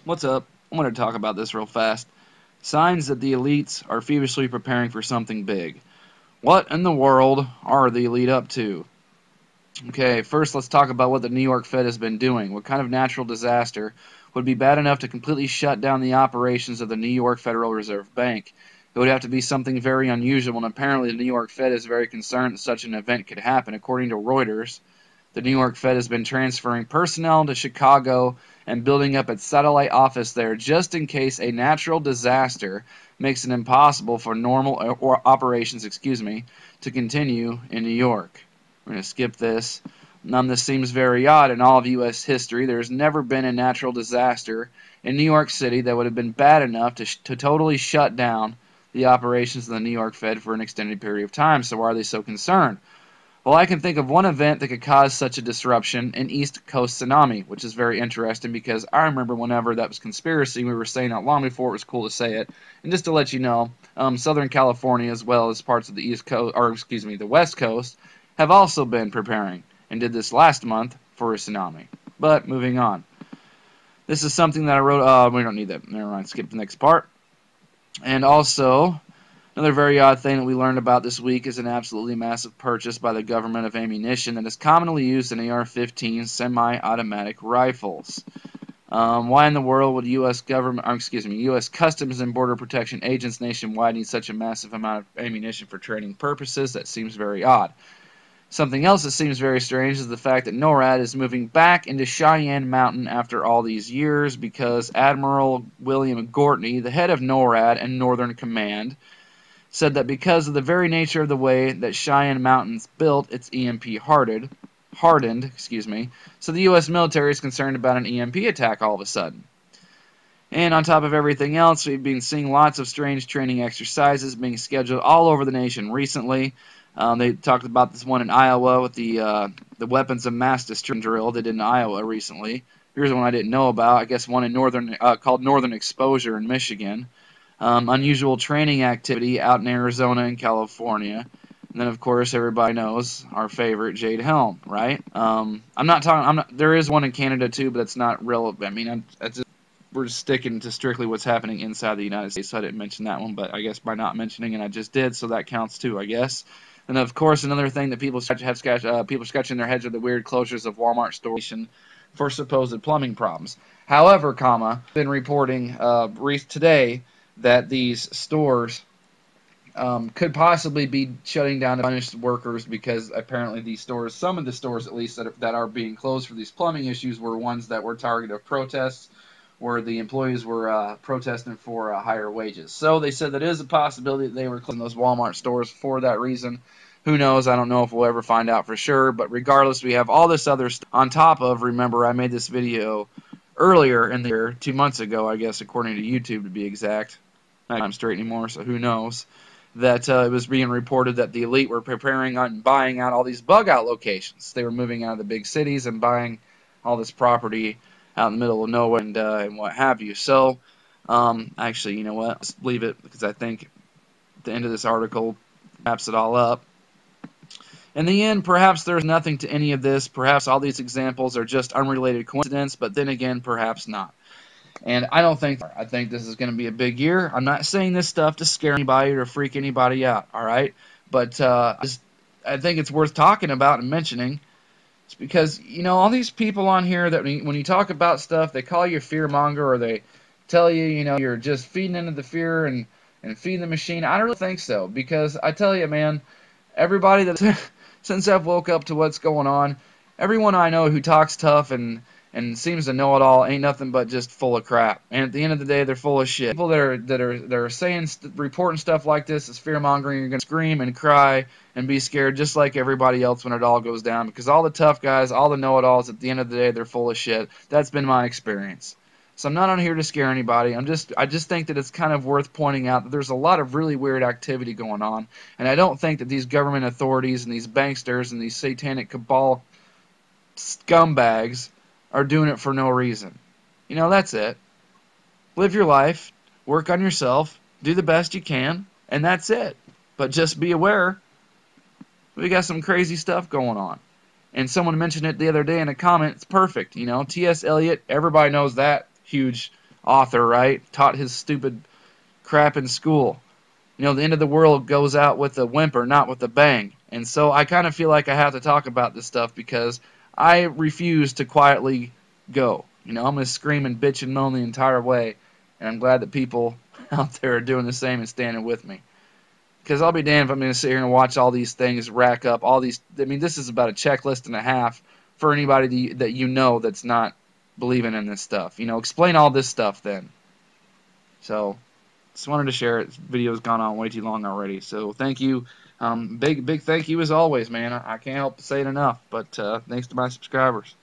What's up? I want to talk about this real fast. Signs that the elites are feverishly preparing for something big. What in the world are the elite up to? Okay, first let's talk about what the New York Fed has been doing. What kind of natural disaster would be bad enough to completely shut down the operations of the New York Federal Reserve Bank? It would have to be something very unusual, and apparently the New York Fed is very concerned that such an event could happen. According to Reuters, the New York Fed has been transferring personnel to Chicago and building up its satellite office there just in case a natural disaster makes it impossible for normal operations, to continue in New York. We're going to skip this. This seems very odd in all of U.S. history. There has never been a natural disaster in New York City that would have been bad enough to totally shut down the operations of the New York Fed for an extended period of time. So why are they so concerned? Well, I can think of one event that could cause such a disruption, an East Coast tsunami, which is very interesting because I remember whenever that was conspiracy, we were saying that long before it was cool to say it. And just to let you know, Southern California as well as parts of the East Coast, the West Coast, have also been preparing and did this last month for a tsunami. But moving on. This is something that I wrote. We don't need that. Never mind. Skip the next part. And also, another very odd thing that we learned about this week is an absolutely massive purchase by the government of ammunition that is commonly used in AR-15 semi-automatic rifles. Why in the world would U.S. Customs and Border Protection agents nationwide need such a massive amount of ammunition for training purposes? That seems very odd. Something else that seems very strange is the fact that NORAD is moving back into Cheyenne Mountain after all these years because Admiral William Gortney, the head of NORAD and Northern Command, said that because of the very nature of the way that Cheyenne Mountain's built, it's EMP hardened, so the U.S. military is concerned about an EMP attack all of a sudden. And on top of everything else, we've been seeing lots of strange training exercises being scheduled all over the nation recently. They talked about this one in Iowa with the weapons of mass destruction drill they did in Iowa recently. Here's one I didn't know about. I guess one in called Northern Exposure in Michigan. Unusual training activity out in Arizona and California. And then, of course, everybody knows our favorite Jade Helm, right? There is one in Canada too, but it's not real. I mean, we're just sticking to strictly what's happening inside the United States. So I didn't mention that one, but I guess by not mentioning it, I just did, so that counts too, I guess. And of course, another thing that people scratching their heads are the weird closures of Walmart stores for supposed plumbing problems. However, been reporting today that these stores could possibly be shutting down to punish workers because apparently these stores, some of the stores at least that are being closed for these plumbing issues, were ones that were target of protests, where the employees were protesting for higher wages. So they said that is a possibility that they were closing those Walmart stores for that reason. Who knows? I don't know if we'll ever find out for sure. But regardless, we have all this other stuff on top of, remember, I made this video earlier in the year, 2 months ago, I guess, according to YouTube to be exact. I'm straight anymore, so who knows? That it was being reported that the elite were preparing on buying out all these bug-out locations. They were moving out of the big cities and buying all this property out in the middle of nowhere and what have you. So, actually, you know what? Let's leave it because I think the end of this article wraps it all up. In the end, perhaps there's nothing to any of this. Perhaps all these examples are just unrelated coincidence, but then again, perhaps not. And I don't think, I think this is going to be a big year. I'm not saying this stuff to scare anybody or freak anybody out, all right? But I think it's worth talking about and mentioning. It's because, you know, all these people on here that when you talk about stuff, they call you a fear monger, or they tell you, you know, you're just feeding into the fear and feeding the machine. I don't really think so, because I tell you, man, everybody that since I've woke up to what's going on, everyone I know who talks tough and seems to know it all ain't nothing but just full of crap. And at the end of the day, they're full of shit. People that are saying reporting stuff like this is fear mongering. You're gonna scream and cry and be scared just like everybody else when it all goes down, because all the tough guys, all the know-it-alls, at the end of the day, they're full of shit. That's been my experience. So I'm not on here to scare anybody. I just think that it's kind of worth pointing out that there's a lot of really weird activity going on, and I don't think that these government authorities and these banksters and these satanic cabal scumbags are doing it for no reason. You know, that's it. Live your life, work on yourself, do the best you can, and that's it. But just be aware, we got some crazy stuff going on. And someone mentioned it the other day in a comment. It's perfect, you know. T.S. Eliot, everybody knows that huge author, right? Taught his stupid crap in school. You know, the end of the world goes out with a whimper, not with a bang. And so I kind of feel like I have to talk about this stuff because I refuse to quietly go. You know, I'm going to scream and bitch and moan the entire way. And I'm glad that people out there are doing the same and standing with me. Because I'll be damned if I'm going to sit here and watch all these things rack up. All these, I mean, this is about a checklist and a half for anybody that you know that's not believing in this stuff. You know, explain all this stuff then. So, just wanted to share it. This video's gone on way too long already. So, thank you. Big thank you as always, man. I can't help to say it enough. But thanks to my subscribers.